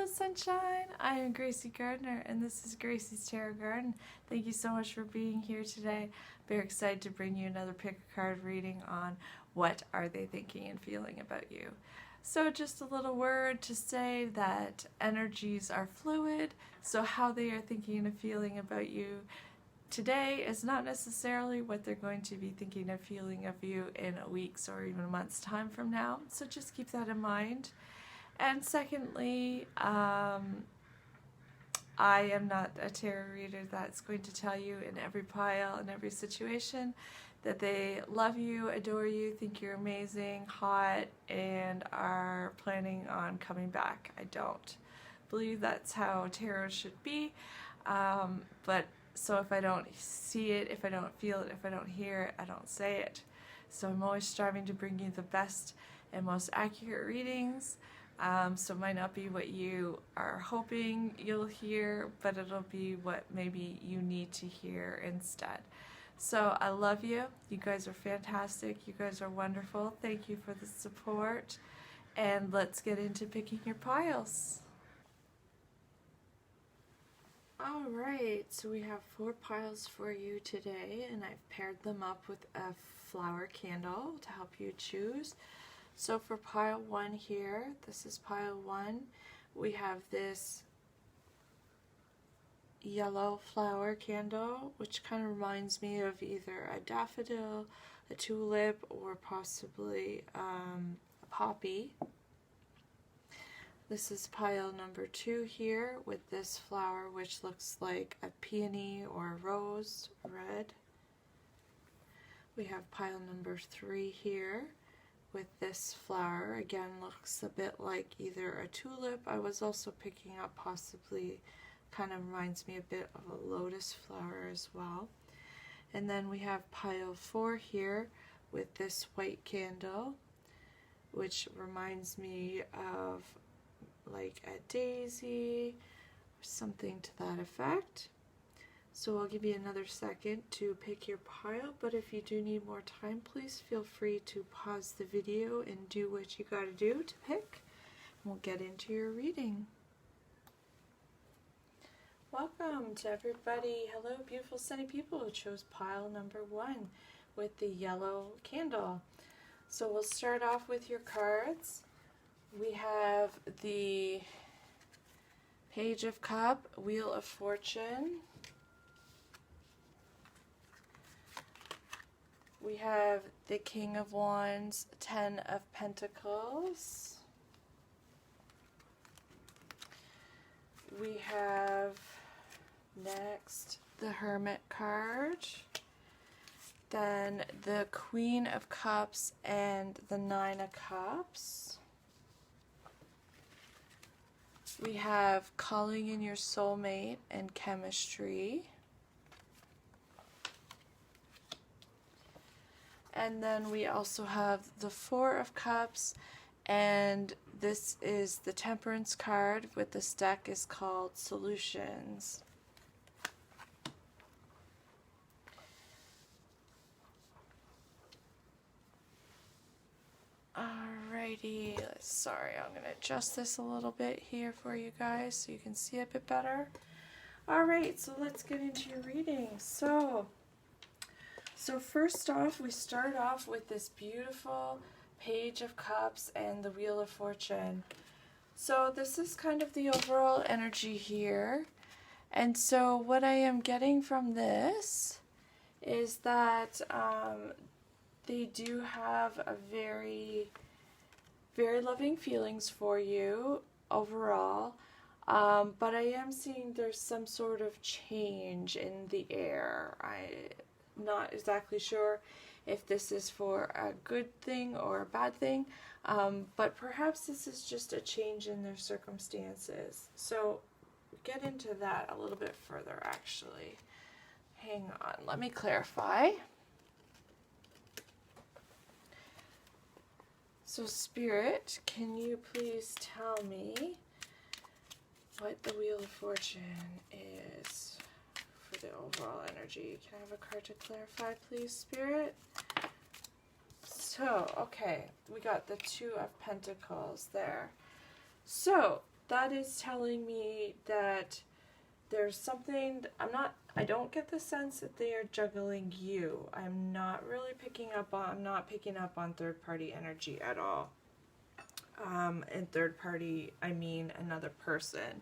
Hello, sunshine. I am Gracie Gardner, and this is Gracie's Tarot Garden. Thank you so much for being here today. Very excited to bring you another pick a card reading on what are they thinking and feeling about you. So just a little word to say that energies are fluid, so how they are thinking and feeling about you today is not necessarily what they're going to be thinking and feeling of you in a week's or even a month's time from now. So just keep that in mind. And secondly, I am not a tarot reader that's going to tell you in every pile, in every situation, that they love you, adore you, think you're amazing, hot, and are planning on coming back. I don't believe that's how tarot should be. So if I don't see it, if I don't feel it, if I don't hear it, I don't say it. So I'm always striving to bring you the best and most accurate readings. So it might not be what you are hoping you'll hear, but it'll be what maybe you need to hear instead. So I love you. You guys are fantastic. You guys are wonderful. Thank you for the support. And let's get into picking your piles. Alright, so we have 4 piles for you today, and I've paired them up with a flower candle to help you choose. So for pile 1 here, this is pile 1, we have this yellow flower candle, which kind of reminds me of either a daffodil, a tulip, or possibly a poppy. This is pile number 2 here with this flower, which looks like a peony or a rose red. We have pile number 3 here with this flower. Again, looks a bit like either a tulip. I was also picking up possibly, kind of reminds me a bit of a lotus flower as well. And then we have pile 4 here with this white candle, which reminds me of like a daisy or something to that effect. So I'll give you another second to pick your pile, but if you do need more time, please feel free to pause the video and do what you gotta do to pick, and we'll get into your reading. Welcome to everybody. Hello, beautiful sunny people who chose pile number 1 with the yellow candle. So we'll start off with your cards. We have the Page of Cup, Wheel of Fortune. We have the King of Wands, 10 of Pentacles. We have next the Hermit card. Then the Queen of Cups and the 9 of Cups. We have Calling in Your Soulmate and Chemistry. And then we also have the 4 of Cups, and this is the Temperance card with this deck is called Solutions. Alrighty, sorry, I'm going to adjust this a little bit here for you guys so you can see a bit better. Alright, so let's get into your reading. So first off, we start off with this beautiful Page of Cups and the Wheel of Fortune. So this is kind of the overall energy here. And so what I am getting from this is that they do have a very, very loving feelings for you overall. But I am seeing there's some sort of change in the air. I'm not exactly sure if this is for a good thing or a bad thing, but perhaps this is just a change in their circumstances. So get into that a little bit further actually. Hang on, let me clarify. So Spirit, can you please tell me what the Wheel of Fortune is for the overall energy? Can I have a card to clarify, please, Spirit? So, okay, we got the 2 of Pentacles there. So, that is telling me that there's something, I don't get the sense that they are juggling you. I'm not picking up on third party energy at all. And third party, I mean another person.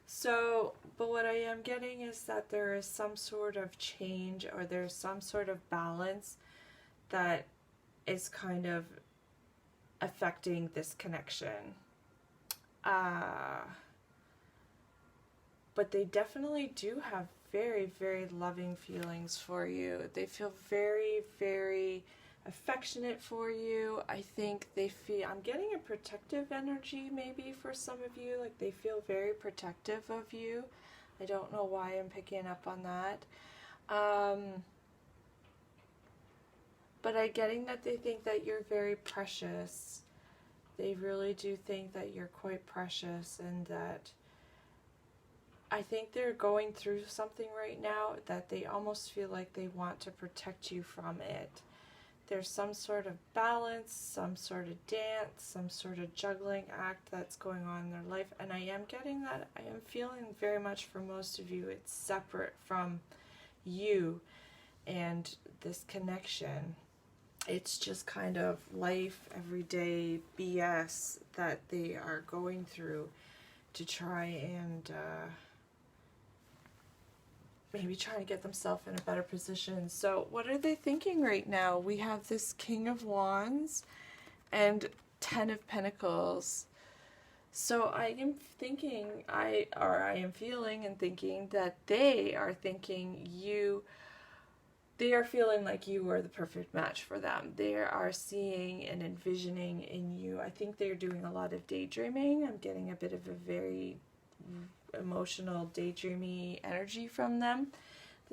So, but what I am getting is that there is some sort of change, or there's some sort of balance that is kind of affecting this connection. But they definitely do have very, very loving feelings for you. They feel very, very affectionate for you. I think I'm getting a protective energy maybe for some of you. Like, they feel very protective of you. I don't know why I'm picking up on that. But I'm getting that they think that you're very precious. They really do think that you're quite precious, and that I think they're going through something right now that they almost feel like they want to protect you from it. There's some sort of balance, some sort of dance, some sort of juggling act that's going on in their life. And I am getting that, I am feeling very much for most of you, it's separate from you and this connection. It's just kind of life, everyday BS that they are going through to try and maybe trying to get themselves in a better position. So what are they thinking right now? We have this King of Wands and 10 of Pentacles. So I am thinking, I am feeling and thinking that they are thinking they are feeling like you are the perfect match for them. They are seeing and envisioning in you. I think they're doing a lot of daydreaming. I'm getting a bit of a very emotional, daydreamy energy from them.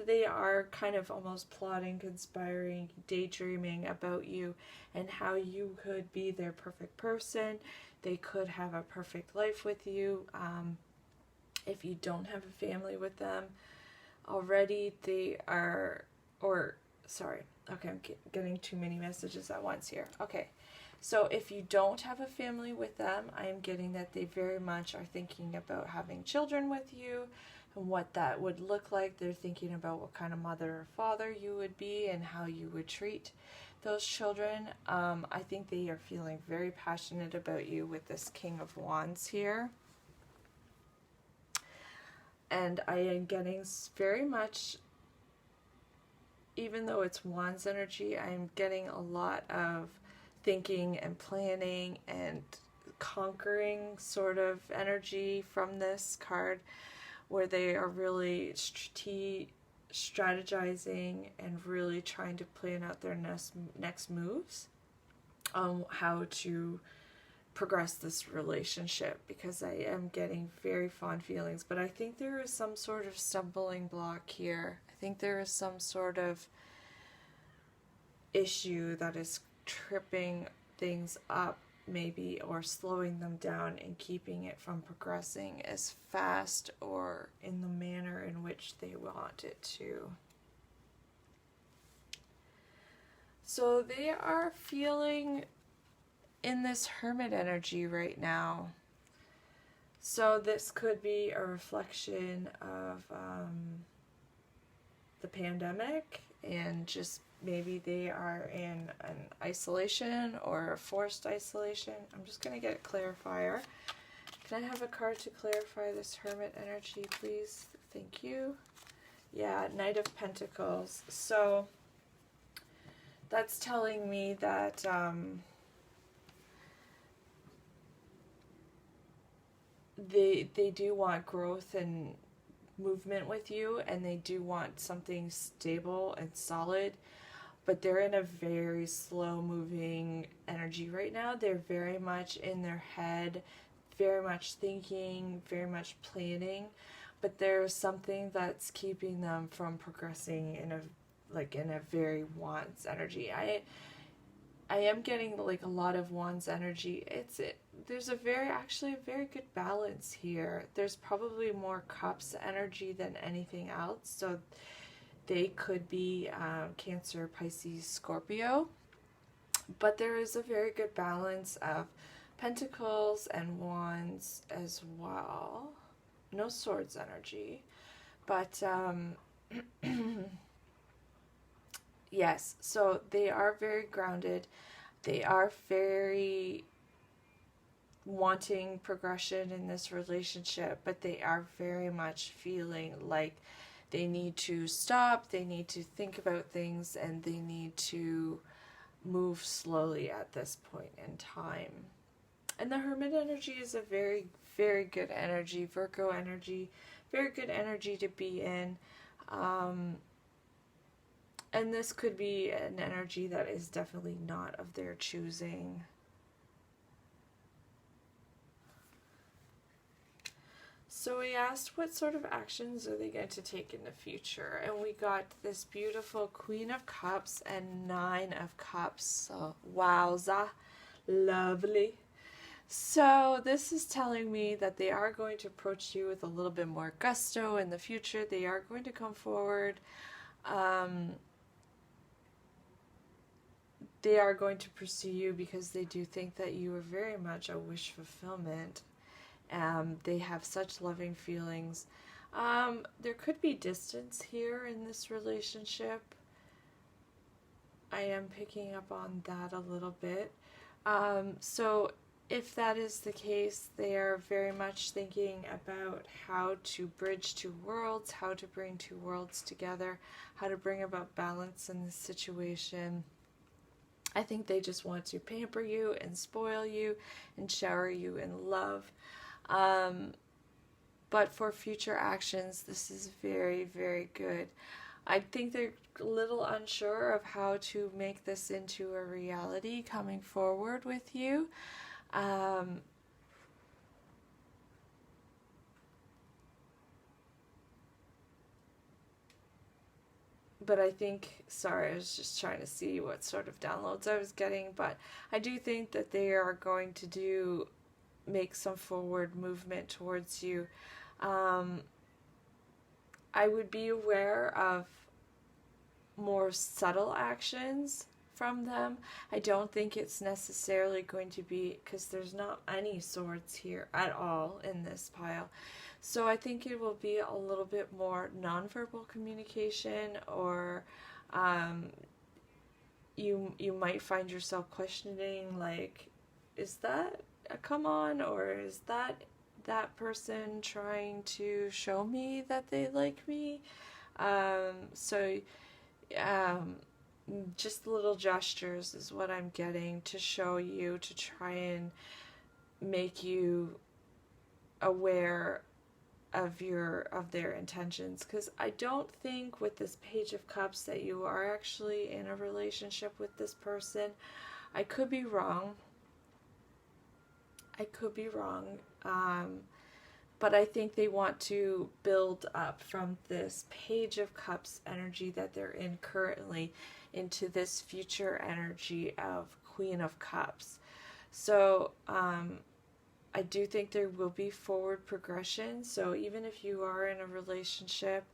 They are kind of almost plotting, conspiring, daydreaming about you and how you could be their perfect person. They could have a perfect life with you. If you don't have a family with them already, okay, I'm getting too many messages at once here. Okay. So if you don't have a family with them, I am getting that they very much are thinking about having children with you and what that would look like. They're thinking about what kind of mother or father you would be and how you would treat those children. I think they are feeling very passionate about you with this King of Wands here. And I am getting very much, even though it's Wands energy, I'm getting a lot of thinking and planning and conquering sort of energy from this card, where they are really strategizing and really trying to plan out their next moves on how to progress this relationship, because I am getting very fond feelings. But I think there is some sort of stumbling block here. I think there is some sort of issue that is tripping things up maybe, or slowing them down and keeping it from progressing as fast or in the manner in which they want it to. So they are feeling in this Hermit energy right now. So this could be a reflection of the pandemic, and just maybe they are in an isolation or a forced isolation. I'm just going to get a clarifier. Can I have a card to clarify this Hermit energy, please? Thank you. Yeah, Knight of Pentacles. So that's telling me that they do want growth and movement with you, and they do want something stable and solid, but they're in a very slow moving energy right now. They're very much in their head, very much thinking, very much planning, but there's something that's keeping them from progressing in a very Wands energy. I am getting like a lot of Wands energy. There's actually a very good balance here. There's probably more Cups energy than anything else. So they could be Cancer, Pisces, Scorpio. But there is a very good balance of Pentacles and Wands as well. No Swords energy. But, yes, so they are very grounded. They are very wanting progression in this relationship, but they are very much feeling like they need to stop, they need to think about things, and they need to move slowly at this point in time. And the Hermit energy is a very, very good energy, Virgo energy, very good energy to be in. And this could be an energy that is definitely not of their choosing. So we asked what sort of actions are they going to take in the future, and we got this beautiful Queen of Cups and Nine of Cups. So wowza, lovely. So this is telling me that they are going to approach you with a little bit more gusto in the future. They are going to come forward. They are going to pursue you because they do think that you are very much a wish fulfillment. They have such loving feelings. There could be distance here in this relationship. I am picking up on that a little bit. So if that is the case, they are very much thinking about how to bridge two worlds, how to bring two worlds together, how to bring about balance in this situation. I think they just want to pamper you and spoil you and shower you in love. But for future actions, this is very, very good. I think they're a little unsure of how to make this into a reality coming forward with you. But I think, sorry, I was just trying to see what sort of downloads I was getting, but I do think that they are going to make some forward movement towards you. I would be aware of more subtle actions from them. I don't think it's necessarily going to be, because there's not any swords here at all in this pile. So I think it will be a little bit more nonverbal communication, or you might find yourself questioning, like, is that a come on, or is that person trying to show me that they like me? Just little gestures is what I'm getting to show you, to try and make you aware of their intentions, because I don't think with this Page of Cups that you are actually in a relationship with this person. I could be wrong. But I think they want to build up from this Page of Cups energy that they're in currently into this future energy of Queen of Cups. So I do think there will be forward progression. So even if you are in a relationship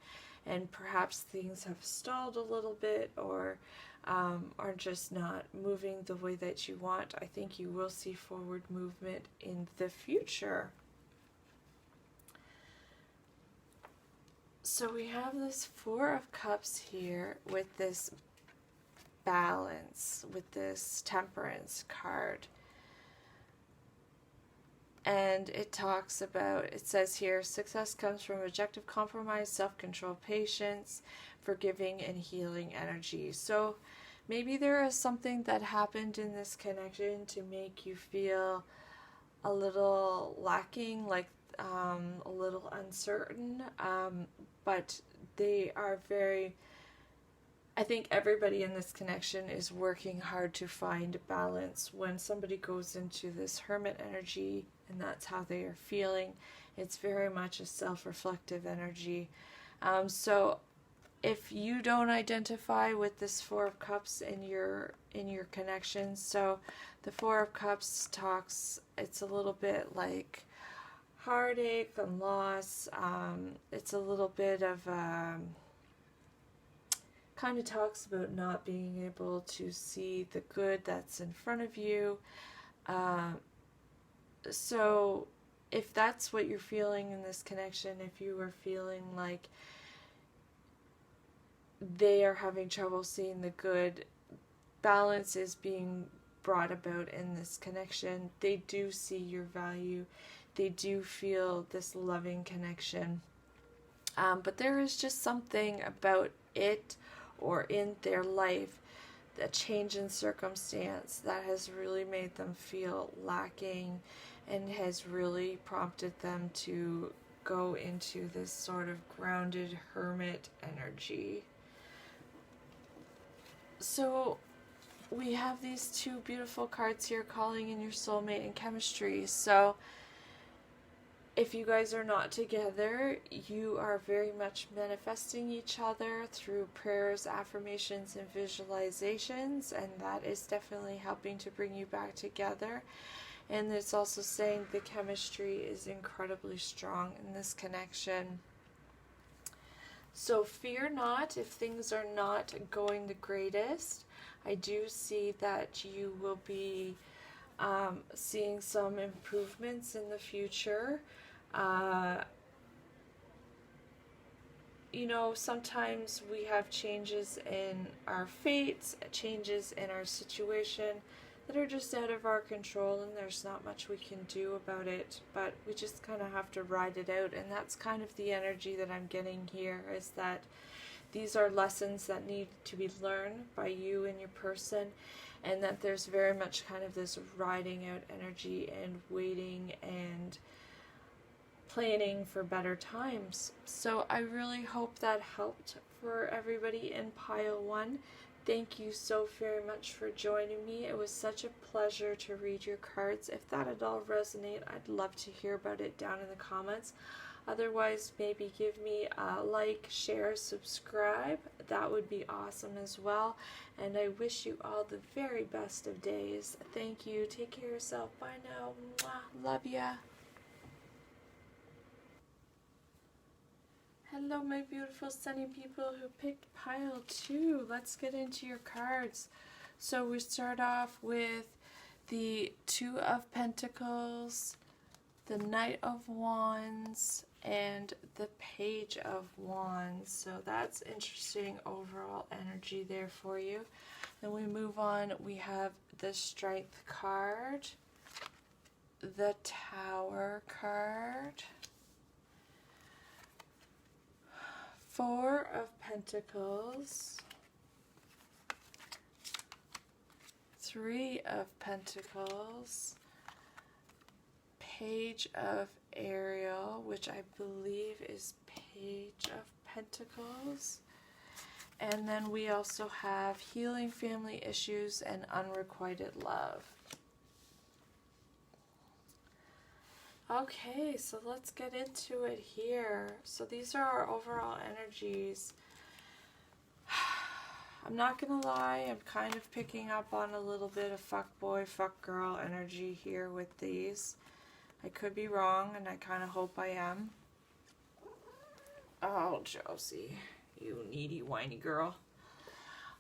and perhaps things have stalled a little bit, or are just not moving the way that you want, I think you will see forward movement in the future. So we have this Four of Cups here with this balance, with this Temperance card. And it talks about, it says here, success comes from objective compromise, self-control, patience, forgiving, and healing energy. So maybe there is something that happened in this connection to make you feel a little lacking, like a little uncertain, but they are very, I think everybody in this connection is working hard to find balance. When somebody goes into this Hermit energy and that's how they are feeling, it's very much a self-reflective energy. So if you don't identify with this Four of Cups in your connection, so the Four of Cups talks, it's a little bit like heartache and loss. It's a little bit of kind of talks about not being able to see the good that's in front of you. So if that's what you're feeling in this connection, if you are feeling like they are having trouble seeing the good, balance is being brought about in this connection. They do see your value. They do feel this loving connection. But there is just something about it or in their life, a change in circumstance that has really made them feel lacking and has really prompted them to go into this sort of grounded hermit energy. So we have these two beautiful cards here, calling in your soulmate and chemistry. So if you guys are not together, you are very much manifesting each other through prayers, affirmations, and visualizations, and that is definitely helping to bring you back together. And it's also saying the chemistry is incredibly strong in this connection. So fear not if things are not going the greatest. I do see that you will be seeing some improvements in the future. You know, sometimes we have changes in our fates, changes in our situation that are just out of our control, and there's not much we can do about it, but we just kind of have to ride it out. And that's kind of the energy that I'm getting here, is that these are lessons that need to be learned by you and your person, and that there's very much kind of this riding out energy and waiting and planning for better times. So I really hope that helped for everybody in pile 1. Thank you so very much for joining me. It was such a pleasure to read your cards. If that at all resonate, I'd love to hear about it down in the comments. Otherwise, maybe give me a like, share, subscribe. That would be awesome as well. And I wish you all the very best of days. Thank you. Take care of yourself. Bye now. Mwah. Love ya. Hello, my beautiful sunny people who picked pile 2. Let's get into your cards. So we start off with the 2 of Pentacles, the Knight of Wands, and the Page of Wands. So that's interesting overall energy there for you. Then we move on. We have the Strength card, the Tower card, 4 of Pentacles, 3 of Pentacles, Page of Ariel, which I believe is Page of Pentacles, and then we also have Healing Family Issues and Unrequited Love. Okay, so let's get into it here. So these are our overall energies. I'm not gonna lie, I'm kind of picking up on a little bit of fuck boy, fuck girl energy here with these. I could be wrong, and I kind of hope I am. Oh, Josie, you needy, whiny girl.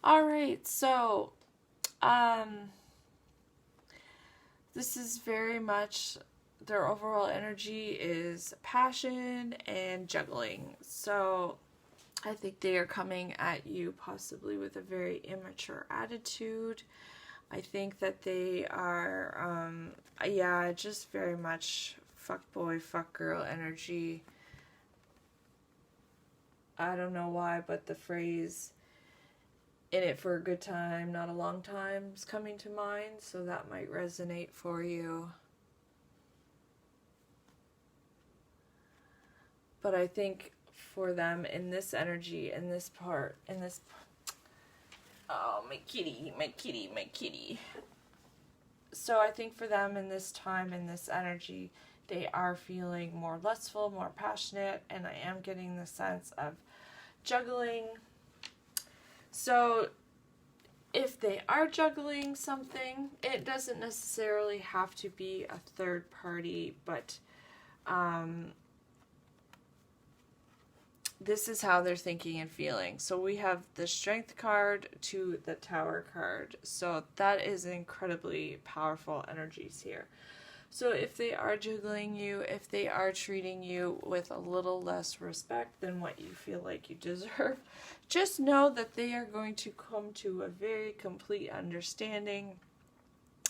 Alright, so, this is very much, their overall energy is passion and juggling. So I think they are coming at you possibly with a very immature attitude. I think that they are, yeah, just very much fuck boy, fuck girl energy. I don't know why, but the phrase "in it for a good time, not a long time" is coming to mind, so that might resonate for you. But I think for them in this energy, in this part, oh, my kitty, my kitty, my kitty. So I think for them in this time, in this energy, they are feeling more lustful, more passionate, and I am getting the sense of juggling. So if they are juggling something, it doesn't necessarily have to be a third party, but this is how they're thinking and feeling. So we have the Strength card to the Tower card. So that is incredibly powerful energies here. So if they are juggling you, if they are treating you with a little less respect than what you feel like you deserve, just know that they are going to come to a very complete understanding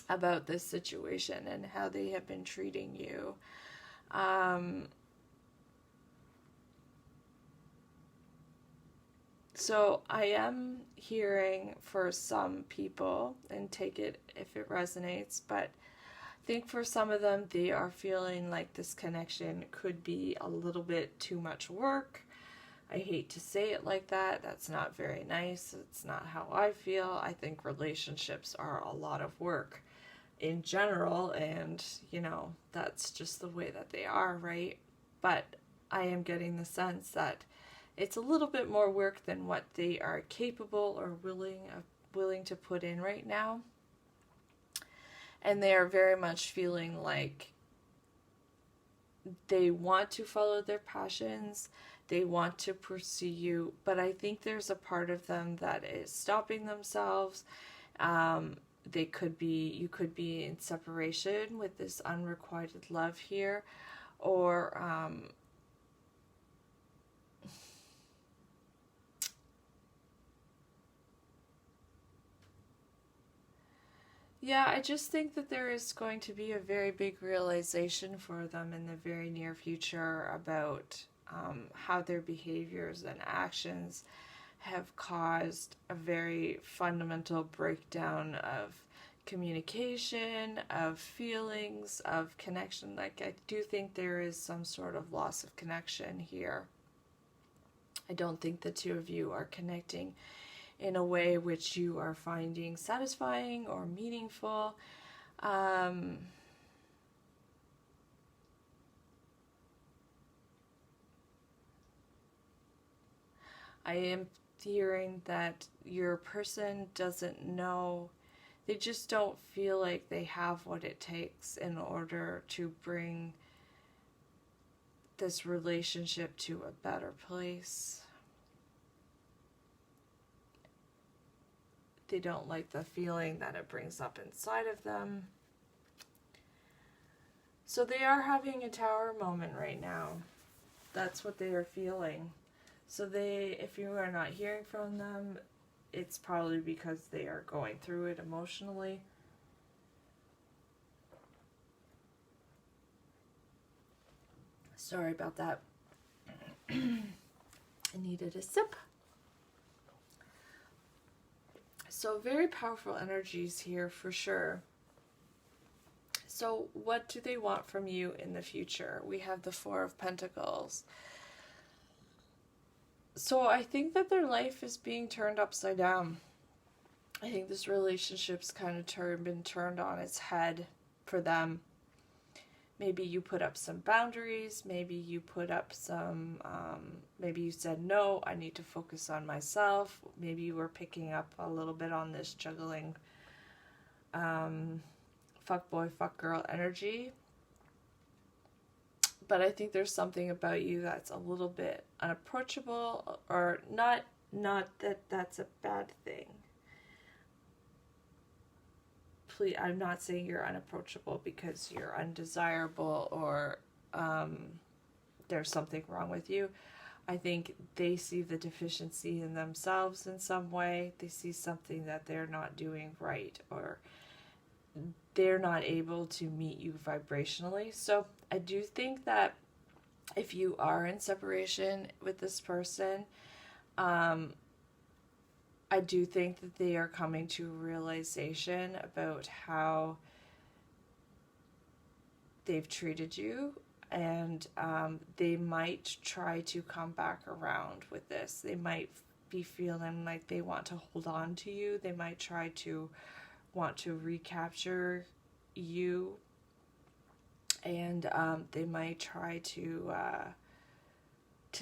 about this situation and how they have been treating you. So I am hearing for some people, and take it if it resonates, but I think for some of them, they are feeling like this connection could be a little bit too much work. I hate to say it like that. That's not very nice. It's not how I feel. I think relationships are a lot of work in general, and, you know, that's just the way that they are, right? But I am getting the sense that it's a little bit more work than what they are capable or willing to put in right now. And they are very much feeling like they want to follow their passions, they want to pursue you, but I think there's a part of them that is stopping themselves. You could be in separation with this unrequited love here, or yeah, I just think that there is going to be a very big realization for them in the very near future about how their behaviors and actions have caused a very fundamental breakdown of communication, of feelings, of connection. Like, I do think there is some sort of loss of connection here. I don't think the two of you are connecting in a way which you are finding satisfying or meaningful. I am hearing that your person doesn't know, they just don't feel like they have what it takes in order to bring this relationship to a better place. They don't like the feeling that it brings up inside of them. So they are having a tower moment right now. That's what they are feeling. So if you are not hearing from them, it's probably because they are going through it emotionally. Sorry about that. I needed a sip. So very powerful energies here for sure. So what do they want from you in the future? We have the Four of Pentacles. So I think that their life is being turned upside down. I think this relationship's kind of been turned on its head for them. Maybe you put up some boundaries. Maybe you put up some, maybe you said, no, I need to focus on myself. Maybe you were picking up a little bit on this juggling fuck boy, fuck girl energy. But I think there's something about you that's a little bit unapproachable, or not that that's a bad thing. Please, I'm not saying you're unapproachable because you're undesirable or there's something wrong with you. I think they see the deficiency in themselves in some way. They see something that they're not doing right, or they're not able to meet you vibrationally. So I do think that if you are in separation with this person, I do think that they are coming to a realization about how they've treated you, and they might try to come back around with this. They might be feeling like they want to hold on to you. They might try to want to recapture you, and they might try to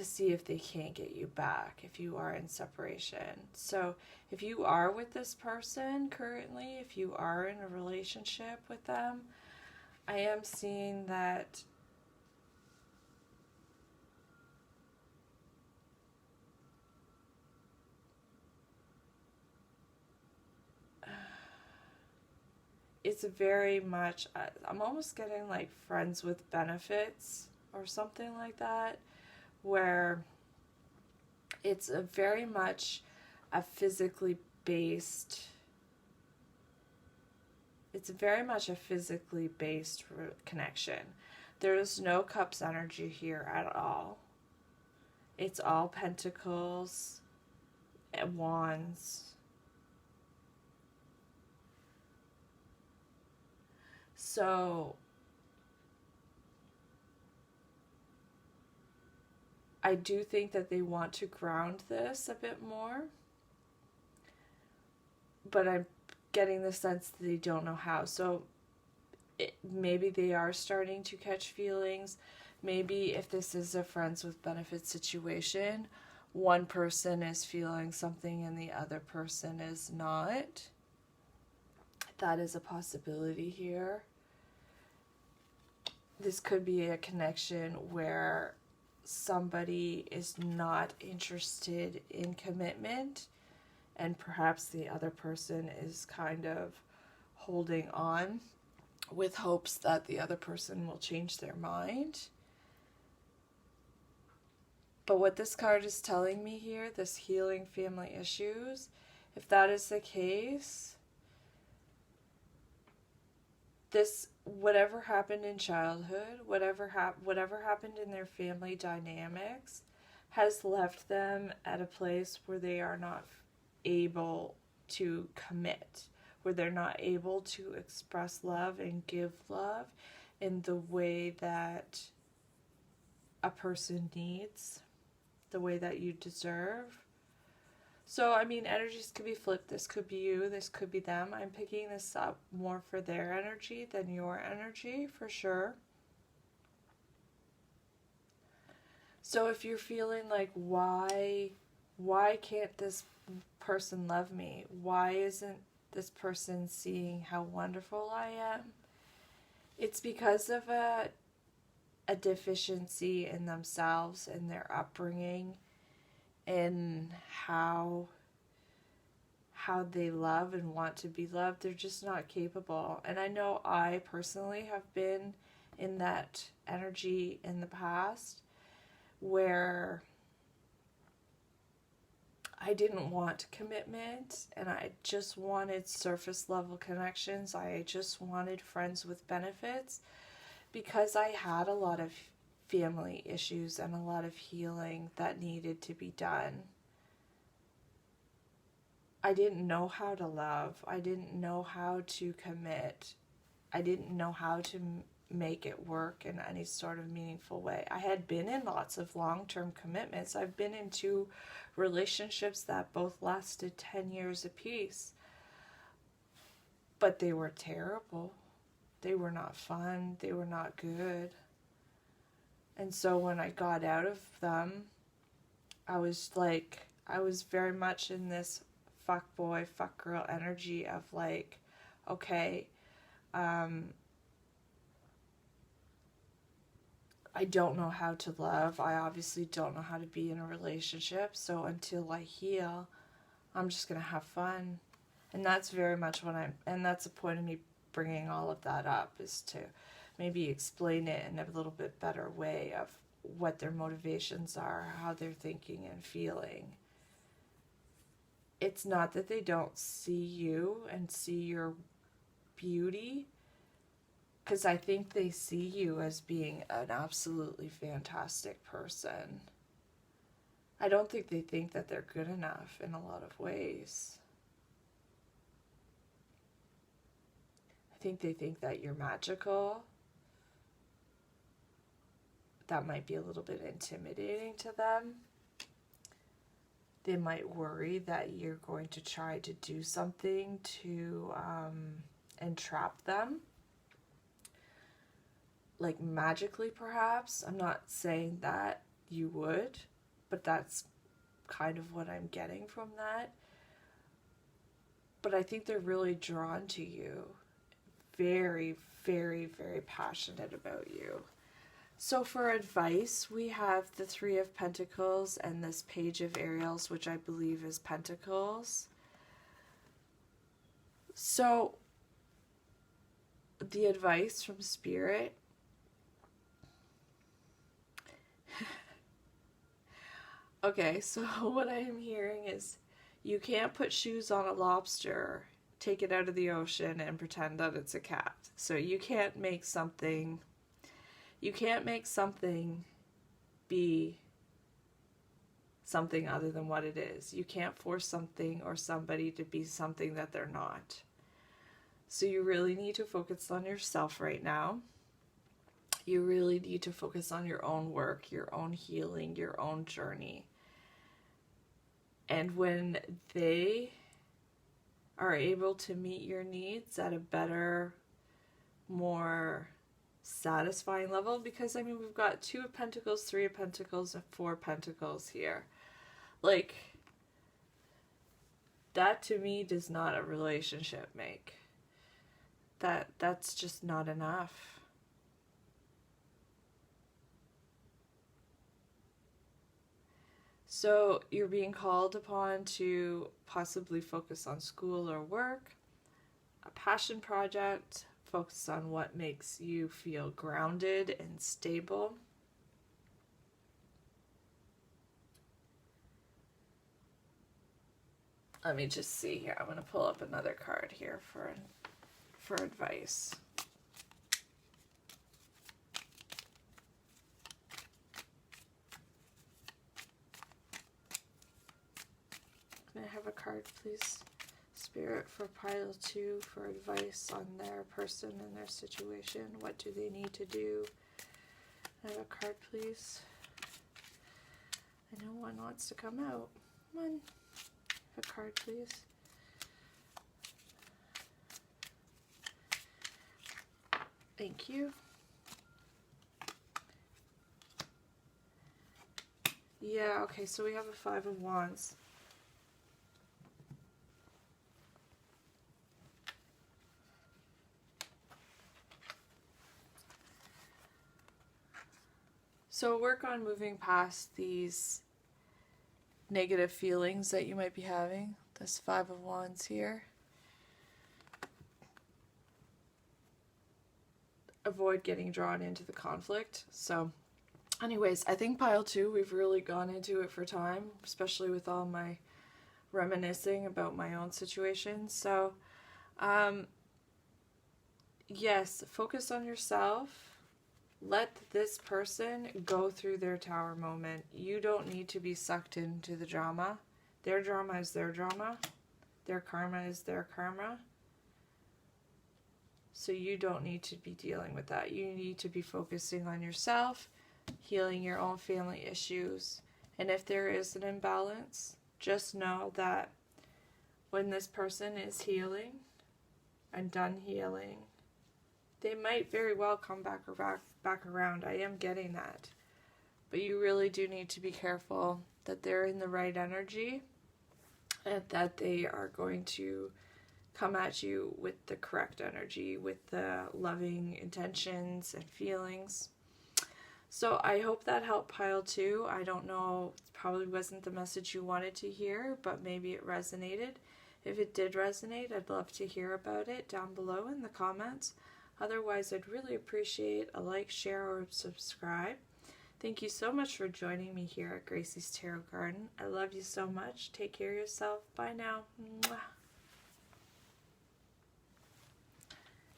see if they can't get you back if you are in separation. So if you are with this person currently, if you are in a relationship with them, I am seeing that it's very much, I'm almost getting like friends with benefits or something like that, where it's a very much a physically based, it's very much a physically based connection. There is no cups energy here at all. It's all pentacles and wands. So I do think that they want to ground this a bit more, but I'm getting the sense that they don't know how. So maybe they are starting to catch feelings. Maybe if this is a friends with benefits situation, one person is feeling something and the other person is not. That is a possibility here. This could be a connection where somebody is not interested in commitment, and perhaps the other person is kind of holding on with hopes that the other person will change their mind. But what this card is telling me here, this healing family issues, if that is the case, this, whatever happened in childhood, whatever happened in their family dynamics, has left them at a place where they are not able to commit, where they're not able to express love and give love in the way that a person needs, the way that you deserve. So, I mean, energies could be flipped. This could be you, this could be them. I'm picking this up more for their energy than your energy, for sure. So if you're feeling like, why can't this person love me? Why isn't this person seeing how wonderful I am? It's because of a deficiency in themselves, in their upbringing, in how they love and want to be loved. They're just not capable. And I know I personally have been in that energy in the past where I didn't want commitment and I just wanted surface level connections. I just wanted friends with benefits because I had a lot of family issues and a lot of healing that needed to be done. I didn't know how to love. I didn't know how to commit. I didn't know how to make it work in any sort of meaningful way. I had been in lots of long-term commitments. I've been in 2 relationships that both lasted 10 years apiece. But they were terrible. They were not fun. They were not good. And so when I got out of them, I was very much in this fuck boy, fuck girl energy of like, okay, I don't know how to love. I obviously don't know how to be in a relationship. So until I heal, I'm just going to have fun. And that's very much and that's the point of me bringing all of that up, is to maybe explain it in a little bit better way of what their motivations are, how they're thinking and feeling. It's not that they don't see you and see your beauty, because I think they see you as being an absolutely fantastic person. I don't think they think that they're good enough in a lot of ways. I think they think that you're magical. That might be a little bit intimidating to them. They might worry that you're going to try to do something to entrap them. Like magically, perhaps. I'm not saying that you would, but that's kind of what I'm getting from that. But I think they're really drawn to you. Very, very, very passionate about you. So for advice, we have the 3 of Pentacles and this Page of Ariels, which I believe is Pentacles. So the advice from Spirit. Okay, so what I am hearing is you can't put shoes on a lobster, take it out of the ocean, and pretend that it's a cat. So you can't make something be something other than what it is. You can't force something or somebody to be something that they're not. So you really need to focus on yourself right now. You really need to focus on your own work, your own healing, your own journey. And when they are able to meet your needs at a better, more satisfying level, because I mean, we've got 2 of Pentacles, 3 of Pentacles, and 4 of Pentacles here. Like, that to me does not a relationship make. That's just not enough. So you're being called upon to possibly focus on school or work, a passion project, focus on what makes you feel grounded and stable. Let me just see here. I'm going to pull up another card here for advice. Can I have a card, please? Spirit, for pile 2 for advice on their person and their situation. What do they need to do? Can I have a card, please? I know one wants to come out. Come on. Have a card, please. Thank you. Yeah, okay, so we have a 5 of Wands. So work on moving past these negative feelings that you might be having. This 5 of Wands here. Avoid getting drawn into the conflict. So anyways, I think pile 2, we've really gone into it for time, especially with all my reminiscing about my own situation. So yes, focus on yourself. Let this person go through their tower moment. You don't need to be sucked into the drama. Their drama is their drama. Their karma is their karma. So you don't need to be dealing with that. You need to be focusing on yourself, healing your own family issues. And if there is an imbalance, just know that when this person is healing and done healing, they might very well come back around. I am getting that. But you really do need to be careful that they're in the right energy and that they are going to come at you with the correct energy, with the loving intentions and feelings. So I hope that helped pile 2. I don't know, it probably wasn't the message you wanted to hear, but maybe it resonated. If it did resonate, I'd love to hear about it down below in the comments. Otherwise, I'd really appreciate a like, share, or subscribe. Thank you so much for joining me here at Gracie's Tarot Garden. I love you so much. Take care of yourself. Bye now. Mwah.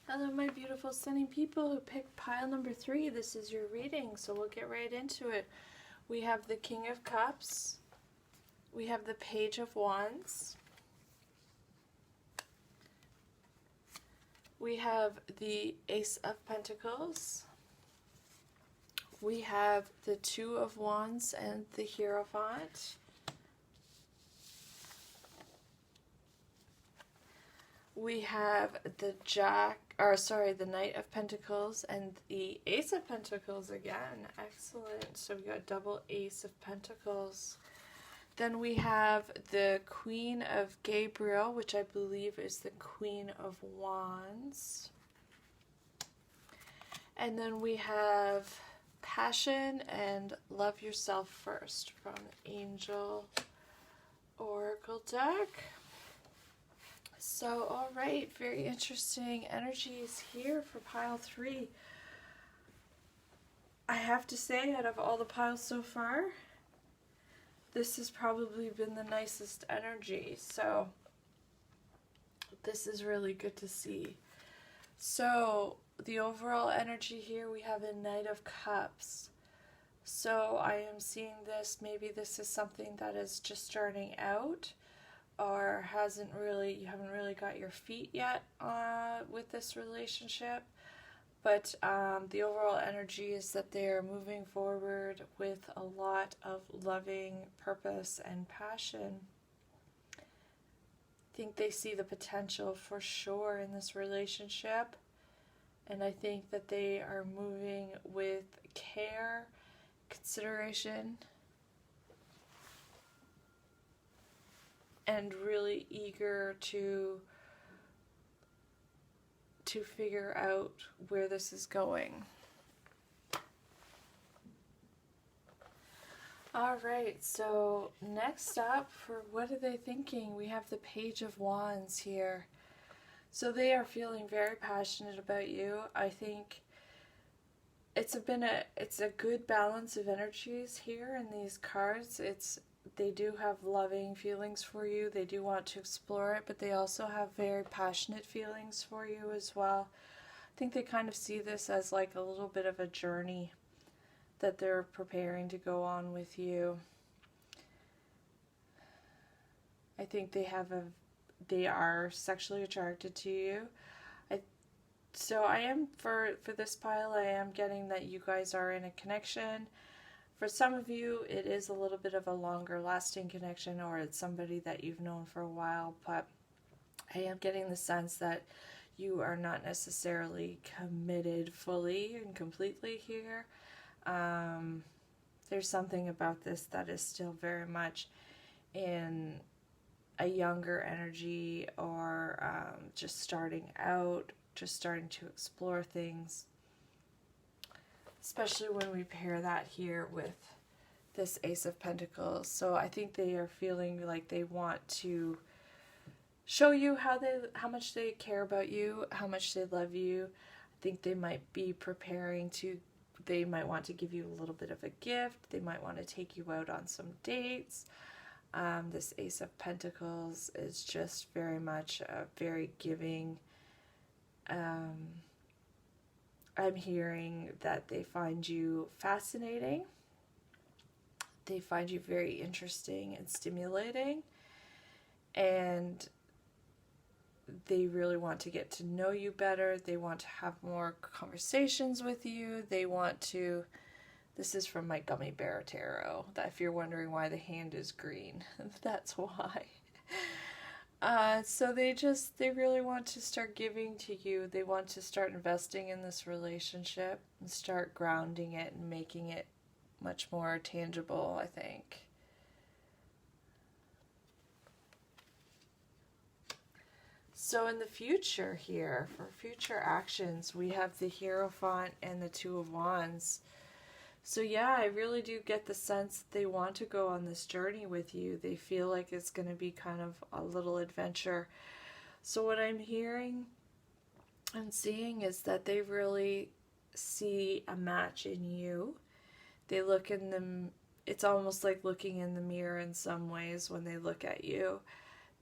Hello, my beautiful stunning people who picked pile number 3. This is your reading, so we'll get right into it. We have the King of Cups. We have the Page of Wands. We have the Ace of Pentacles. We have the 2 of Wands and the Hierophant. We have the the Knight of Pentacles and the Ace of Pentacles again. Excellent. So we got double Ace of Pentacles. Then we have the Queen of Gabriel, which I believe is the Queen of Wands. And then we have Passion and Love Yourself First from the Angel Oracle deck. So, all right, very interesting energies here for pile 3. I have to say, out of all the piles so far, this has probably been the nicest energy. So, this is really good to see. So, the overall energy here, we have a Knight of Cups. So, I am seeing this, maybe this is something that is just starting out, or you haven't really got your feet yet with this relationship, but the overall energy is that they are moving forward with a lot of loving purpose and passion. I think they see the potential for sure in this relationship, and I think that they are moving with care, consideration, and really eager to figure out where this is going. All right, so next up, for what are they thinking? We have the Page of Wands here. So they are feeling very passionate about you. I think it's a good balance of energies here in these cards. They do have loving feelings for you. They do want to explore it, but they also have very passionate feelings for you as well. I think they kind of see this as like a little bit of a journey that they're preparing to go on with you. I think they are sexually attracted to you. So I am, for this pile, I am getting that you guys are in a connection. For some of you, it is a little bit of a longer lasting connection, or it's somebody that you've known for a while, but I am getting the sense that you are not necessarily committed fully and completely here. There's something about this that is still very much in a younger energy, or just starting out, just starting to explore things. Especially when we pair that here with this Ace of Pentacles. So I think they are feeling like they want to show you how much they care about you, how much they love you. I think they might be they might want to give you a little bit of a gift. They might want to take you out on some dates. This Ace of Pentacles is just very much a very giving. I'm hearing that they find you fascinating. They find you very interesting and stimulating. And they really want to get to know you better. They want to have more conversations with you. This is from my Gummy Bear Tarot, that if you're wondering why the hand is green, that's why. So they really want to start giving to you. They want to start investing in this relationship and start grounding it and making it much more tangible, I think. So in the future here, for future actions, we have the Hierophant and the Two of Wands. So yeah, I really do get the sense that they want to go on this journey with you. They feel like it's going to be kind of a little adventure. So what I'm hearing and seeing is that they really see a match in you. They look in them, it's almost like looking in the mirror in some ways when they look at you.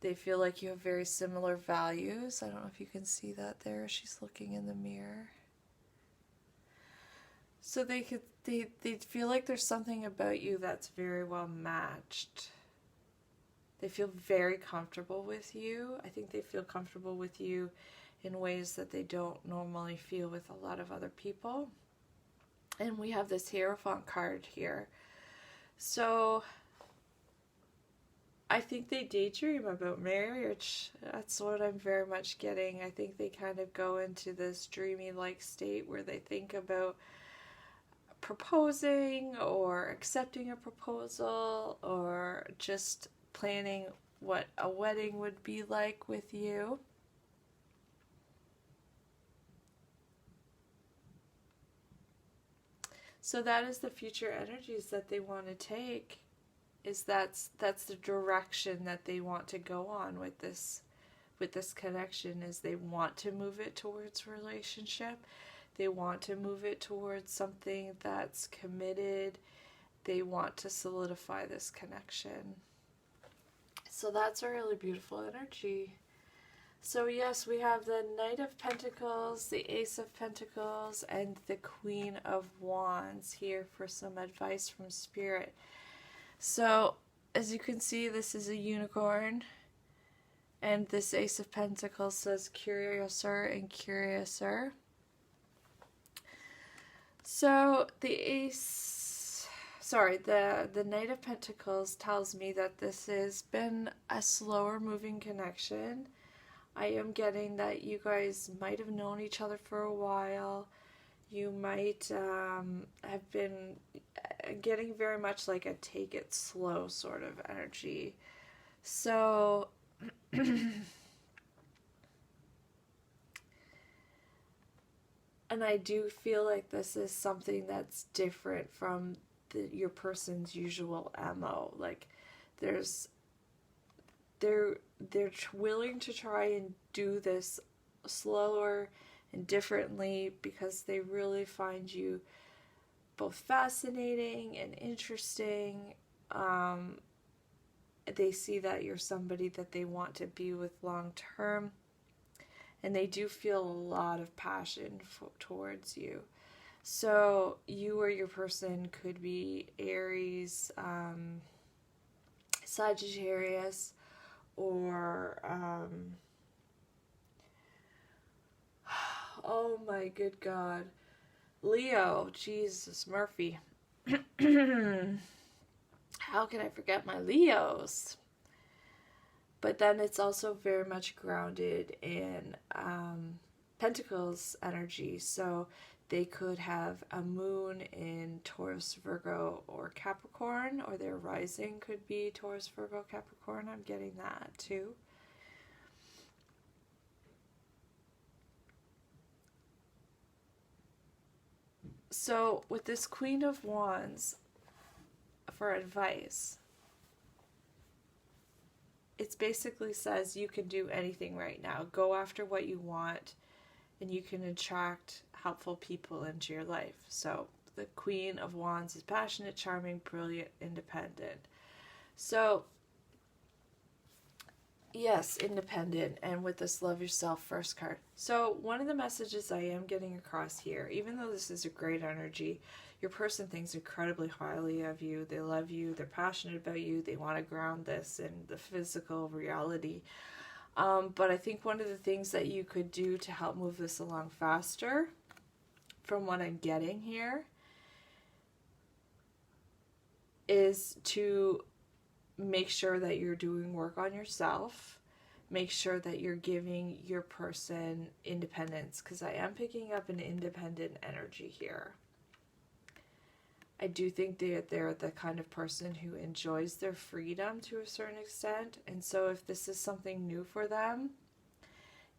They feel like you have very similar values. I don't know if you can see that there. She's looking in the mirror. So they feel like there's something about you that's very well matched. They feel very comfortable with you. I think they feel comfortable with you in ways that they don't normally feel with a lot of other people. And we have this Hierophant card here. So I think they daydream about marriage. That's what I'm very much getting. I think they kind of go into this dreamy-like state where they think about proposing or accepting a proposal, or just planning what a wedding would be like with you. So that is the future energies that they want to take. That's the direction that they want to go on with this with this connection is they want to move it towards relationship. They want to move it towards something that's committed. They want to solidify this connection. So that's a really beautiful energy. So yes, we have the Knight of Pentacles, the Ace of Pentacles, and the Queen of Wands here for some advice from Spirit. So as you can see, this is a unicorn. And this Ace of Pentacles says curiouser and curiouser. So the Knight of Pentacles tells me that this has been a slower moving connection. I am getting that you guys might have known each other for a while. You might have been getting very much like a take it slow sort of energy. So and I do feel like this is something that's different from your person's usual MO. Like they're willing to try and do this slower and differently because they really find you both fascinating and interesting. They see that you're somebody that they want to be with long term, and they do feel a lot of passion towards you. So you or your person could be Aries, Sagittarius, or oh my good God, Leo. Jesus, Murphy. How can I forget my Leos? But then it's also very much grounded in Pentacles energy. So they could have a moon in Taurus, Virgo, or Capricorn, or their rising could be Taurus, Virgo, Capricorn. I'm getting that too. So with this Queen of Wands, for advice, it basically says you can do anything right now. Go after what you want, and you can attract helpful people into your life. So the Queen of Wands is passionate, charming, brilliant, independent. So yes, independent, and with this Love Yourself First card. So one of the messages I am getting across here, even though this is a great energy, your person thinks incredibly highly of you. They love you. They're passionate about you. They want to ground this in the physical reality. But I think one of the things that you could do to help move this along faster, from what I'm getting here, is to make sure that you're doing work on yourself. Make sure that you're giving your person independence, because I am picking up an independent energy here. I do think they're the kind of person who enjoys their freedom to a certain extent. And so if this is something new for them,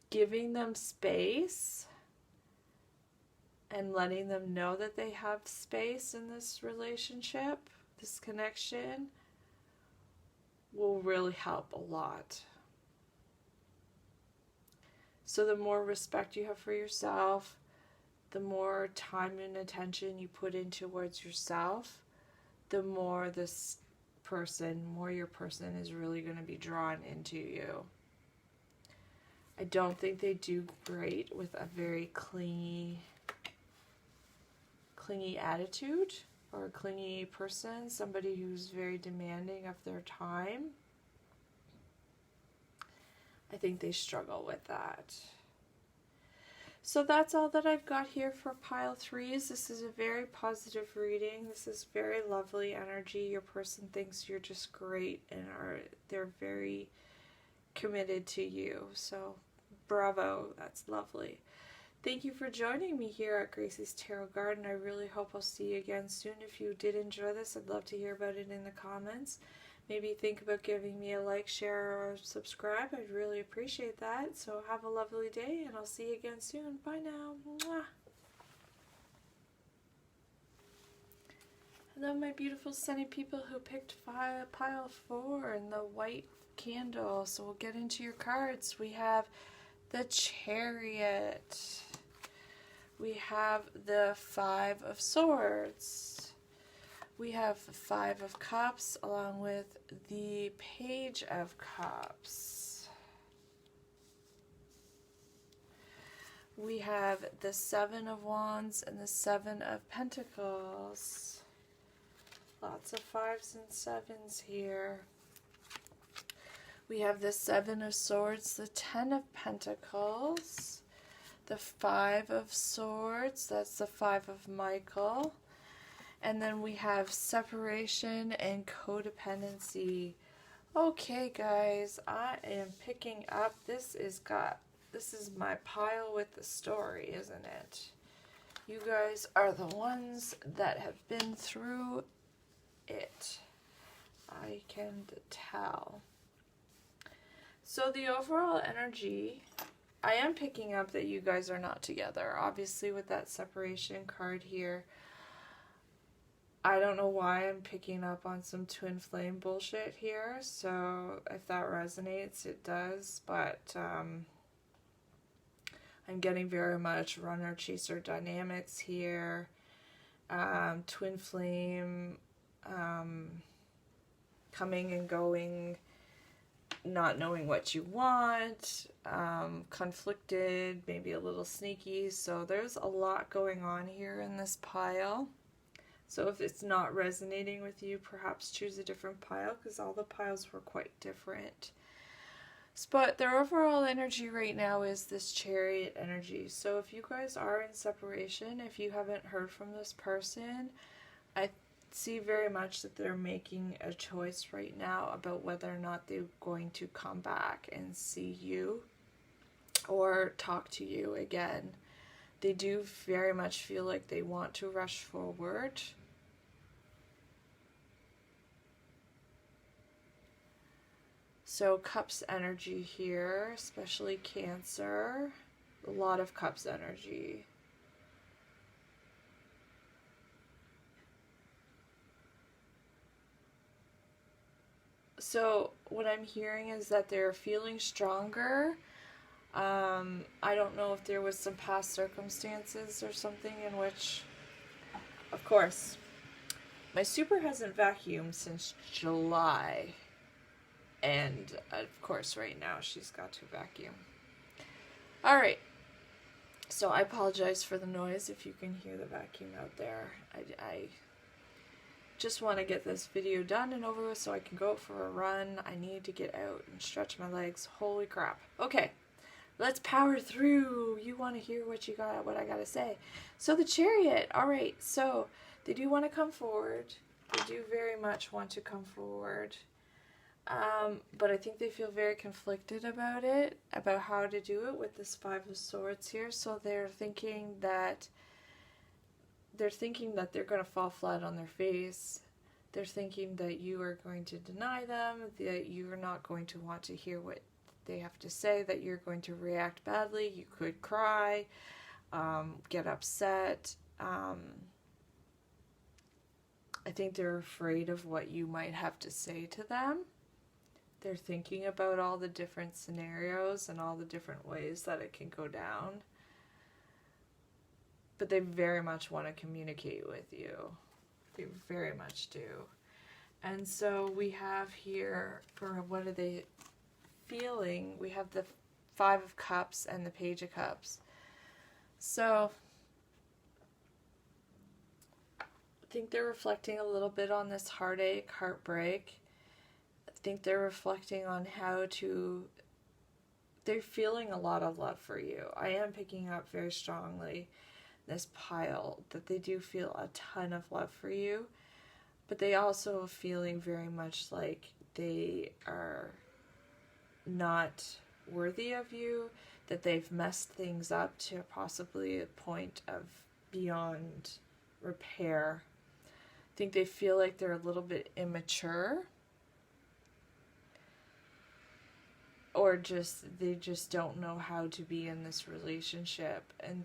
giving them space and letting them know that they have space in this relationship, this connection, will really help a lot. So the more respect you have for yourself, the more time and attention you put in towards yourself, the more your person is really going to be drawn into you. I don't think they do great with a very clingy attitude, or a clingy person, somebody who's very demanding of their time. I think they struggle with that. So that's all that I've got here for pile 3s. This is a very positive reading. This is very lovely energy. Your person thinks you're just great, and they're very committed to you. So bravo, that's lovely. Thank you for joining me here at Gracie's Tarot Garden. I really hope I'll see you again soon. If you did enjoy this, I'd love to hear about it in the comments. Maybe think about giving me a like, share, or subscribe. I'd really appreciate that. So have a lovely day, and I'll see you again soon. Bye now. Mwah. Hello, my beautiful sunny people who picked pile 4 and the white candle. So we'll get into your cards. We have the Chariot. We have the Five of Swords. We have the Five of Cups along with the Page of Cups. We have the Seven of Wands and the Seven of Pentacles. Lots of fives and sevens here. We have the Seven of Swords, the Ten of Pentacles, the Five of Swords, that's the Five of Michael, and then we have separation and codependency. Okay guys, I am picking up, this is my pile with the story, isn't it? You guys are the ones that have been through it. I can tell. So the overall energy, I am picking up that you guys are not together. Obviously with that separation card here, I don't know why I'm picking up on some twin flame bullshit here. So if that resonates, it does. But I'm getting very much runner chaser dynamics here. Twin flame, coming and going, not knowing what you want, conflicted, maybe a little sneaky. So there's a lot going on here in this pile. So if it's not resonating with you, perhaps choose a different pile, because all the piles were quite different. But their overall energy right now is this Chariot energy. So if you guys are in separation, if you haven't heard from this person, I see very much that they're making a choice right now about whether or not they're going to come back and see you or talk to you again. They do very much feel like they want to rush forward. So Cups energy here, especially Cancer. A lot of Cups energy. So what I'm hearing is that they're feeling stronger. I don't know if there was some past circumstances or something in which, of course, my super hasn't vacuumed since July. And of course right now she's got to vacuum. Alright. So I apologize for the noise if you can hear the vacuum out there. I just want to get this video done and over with so I can go for a run. I need to get out and stretch my legs. Holy crap. Okay, let's power through. You want to hear what I gotta say. So the Chariot, alright, so they do want to come forward. They do very much want to come forward. But I think they feel very conflicted about it, about how to do it with this Five of Swords here. So they're thinking that they're going to fall flat on their face. They're thinking that you are going to deny them, that you're not going to want to hear what they have to say, that you're going to react badly. You could cry, get upset. I think they're afraid of what you might have to say to them. They're thinking about all the different scenarios and all the different ways that it can go down. But they very much want to communicate with you. They very much do. And so we have here, for what are they feeling, we have the Five of Cups and the Page of Cups. So I think they're reflecting a little bit on this heartache, heartbreak. I think they're reflecting on they're feeling a lot of love for you. I am picking up very strongly this pile that they do feel a ton of love for you, but they also are feeling very much like they are not worthy of you, that they've messed things up to possibly a point of beyond repair. I think they feel like they're a little bit immature, or they just don't know how to be in this relationship. And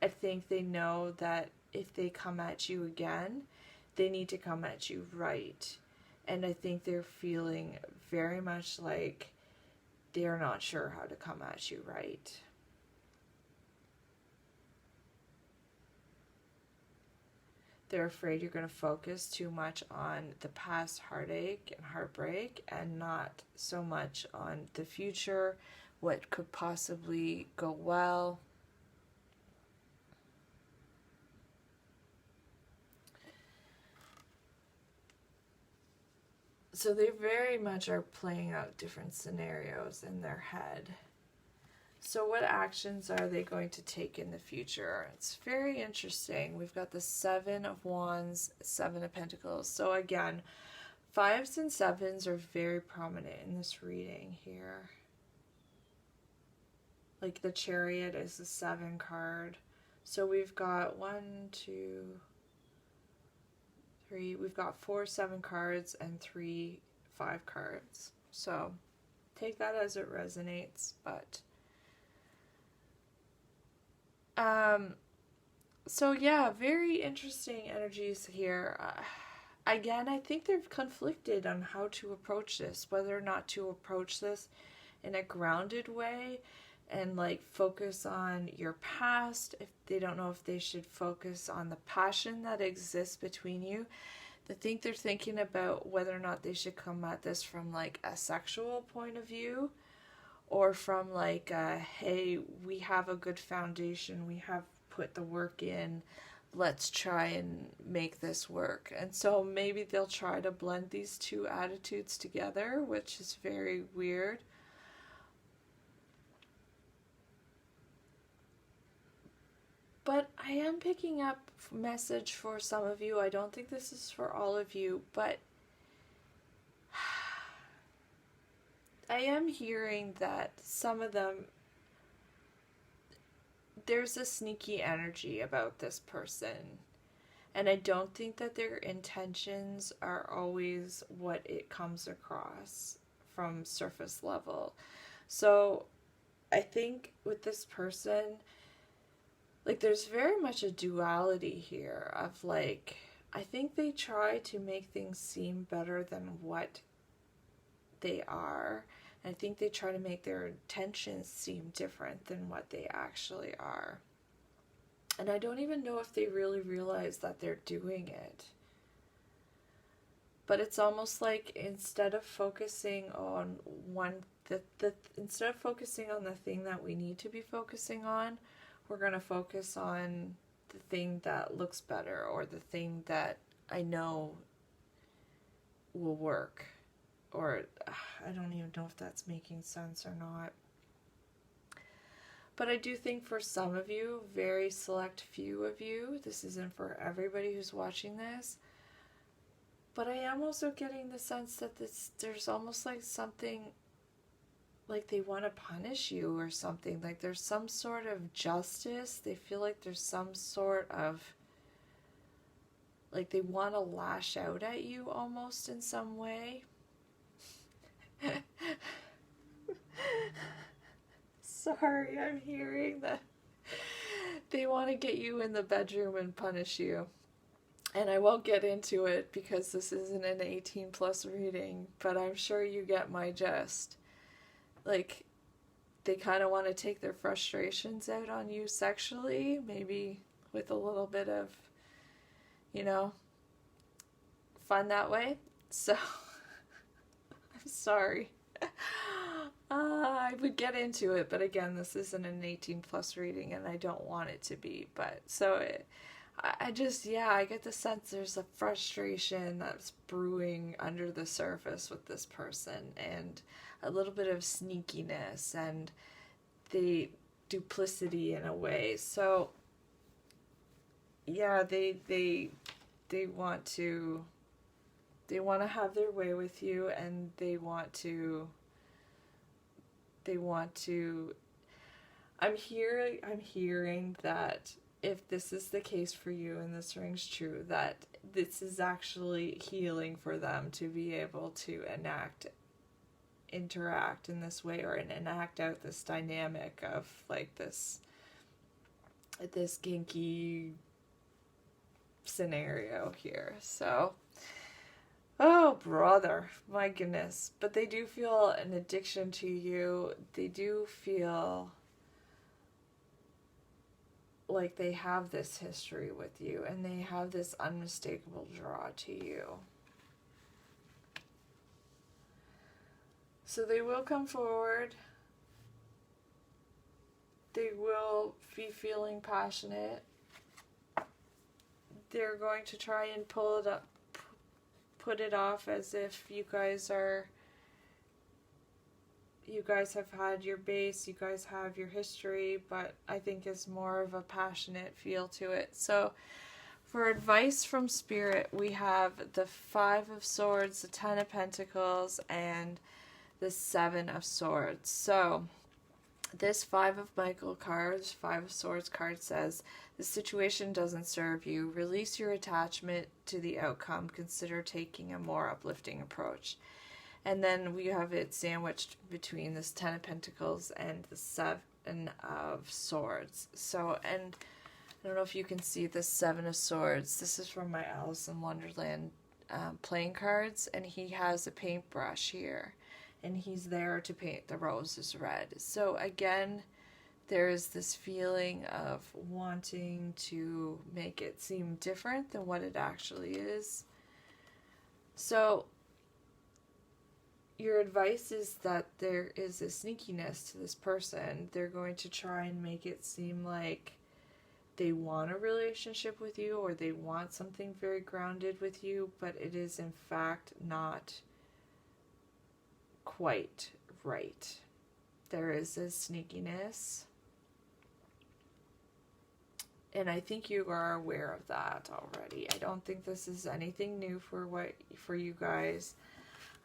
I think they know that if they come at you again, they need to come at you right. And I think they're feeling very much like they're not sure how to come at you right. They're afraid you're going to focus too much on the past heartache and heartbreak and not so much on the future, what could possibly go well. So they very much are playing out different scenarios in their head. So what actions are they going to take in the future? It's very interesting. We've got the Seven of Wands, Seven of Pentacles. So again, 5s and 7s are very prominent in this reading here. Like the Chariot is the 7 card. So we've got 1, 2, 3. We've got 4 7 cards and 3 5 cards. So take that as it resonates, but so yeah, very interesting energies here. Again, I think they're conflicted on how to approach this, whether or not to approach this in a grounded way and like focus on your past. If they don't know if they should focus on the passion that exists between you. I think they're thinking about whether or not they should come at this from like a sexual point of view, or from like hey, we have a good foundation, we have put the work in, let's try and make this work. And so maybe they'll try to blend these two attitudes together, which is very weird. But I am picking up a message for some of you. I don't think this is for all of you, but I am hearing that some of them, there's a sneaky energy about this person. And I don't think that their intentions are always what it comes across from surface level. So I think with this person, like there's very much a duality here of like, I think they try to make things seem better than what they are. I think they try to make their intentions seem different than what they actually are. And I don't even know if they really realize that they're doing it. But it's almost like instead of focusing on instead of focusing on the thing that we need to be focusing on, we're going to focus on the thing that looks better, or the thing that I know will work. Or I don't even know if that's making sense or not. But I do think for some of you, very select few of you, this isn't for everybody who's watching this, but I am also getting the sense that there's almost like something, like they want to punish you or something. Like there's some sort of justice. They feel like there's some sort of, like they want to lash out at you almost in some way. Sorry, I'm hearing that they want to get you in the bedroom and punish you. And I won't get into it because this isn't an 18 plus reading, but I'm sure you get my gist. Like, they kind of want to take their frustrations out on you sexually, maybe with a little bit of, fun that way. So I'm sorry. I would get into it, but again, this isn't an 18 plus reading and I don't want it to be. But so I get the sense there's a frustration that's brewing under the surface with this person, and a little bit of sneakiness and the duplicity in a way. So yeah, they want to have their way with you, and they want to I'm hearing that if this is the case for you and this rings true, that this is actually healing for them to be able to interact in this way, or enact out this dynamic of like this kinky scenario here. So Oh, brother, my goodness. But they do feel an addiction to you. They do feel like they have this history with you, and they have this unmistakable draw to you. So they will come forward. They will be feeling passionate. They're going to try and pull it up, put it off as if you guys have had your base, you guys have your history, but I think it's more of a passionate feel to it. So for advice from Spirit, we have the 5 of Swords, the 10 of Pentacles, and the 7 of Swords. So this 5 of Michael card, 5 of Swords card says, the situation doesn't serve you. Release your attachment to the outcome. Consider taking a more uplifting approach. And then we have it sandwiched between this 10 of Pentacles and the 7 of Swords. So, and I don't know if you can see the 7 of Swords. This is from my Alice in Wonderland playing cards. And he has a paintbrush here. And he's there to paint the roses red. So again, there is this feeling of wanting to make it seem different than what it actually is. So your advice is that there is a sneakiness to this person. They're going to try and make it seem like they want a relationship with you, or they want something very grounded with you, but it is in fact not quite right. There is a sneakiness, and I think you are aware of that already. I don't think this is anything new for you guys.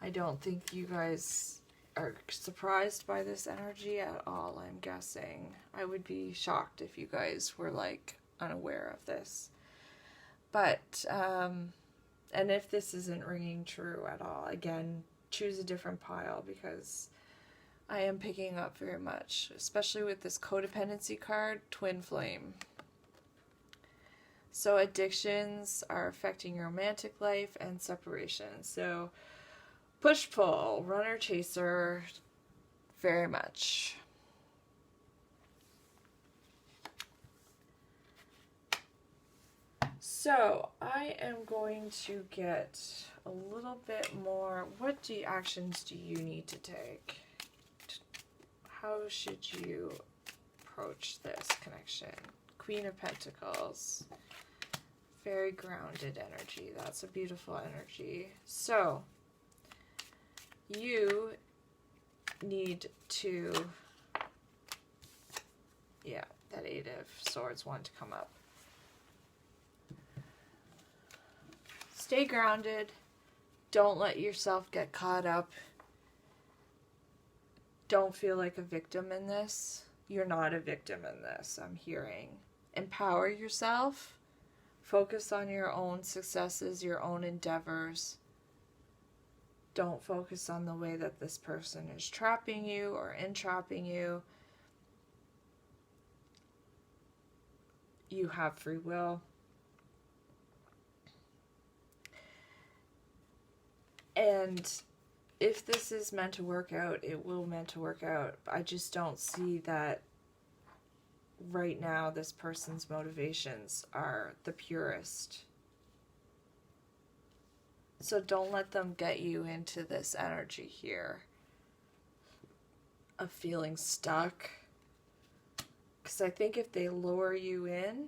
I don't think you guys are surprised by this energy at all, I'm guessing. I would be shocked if you guys were like unaware of this. But and if this isn't ringing true at all, again, choose a different pile, because I am picking up very much, especially with this codependency card, twin flame. So addictions are affecting your romantic life and separation. So push-pull, runner-chaser, very much. So I am going to get a little bit more. What actions do you need to take? How should you approach this connection? Queen of Pentacles. Very grounded energy. That's a beautiful energy. So you need to, yeah, that 8 of Swords want to come up. Stay grounded. Don't let yourself get caught up. Don't feel like a victim in this. You're not a victim in this, I'm hearing. Empower yourself. Focus on your own successes, your own endeavors. Don't focus on the way that this person is trapping you or entrapping you. You have free will. And if this is meant to work out, it will meant to work out. I just don't see that right now this person's motivations are the purest. So don't let them get you into this energy here of feeling stuck. Because I think if they lure you in,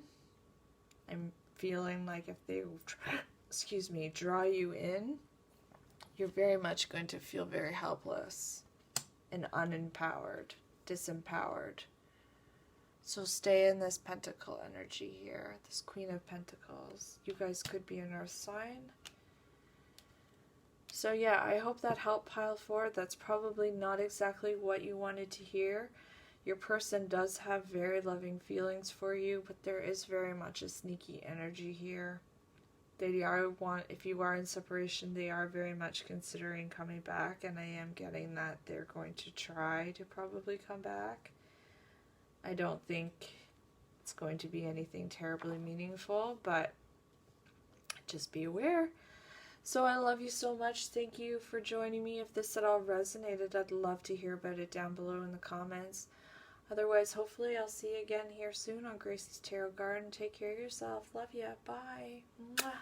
I'm feeling like if they, draw you in, you're very much going to feel very helpless and unempowered, disempowered. So stay in this pentacle energy here, this Queen of Pentacles. You guys could be an earth sign. So yeah, I hope that helped pile 4. That's probably not exactly what you wanted to hear. Your person does have very loving feelings for you, but there is very much a sneaky energy here. They are if you are in separation, they are very much considering coming back, and I am getting that they're going to try to probably come back. I don't think it's going to be anything terribly meaningful, but just be aware. So I love you so much. Thank you for joining me. If this at all resonated, I'd love to hear about it down below in the comments. Otherwise, hopefully I'll see you again here soon on Gracie's Tarot Garden. Take care of yourself. Love ya. Bye. Mwah.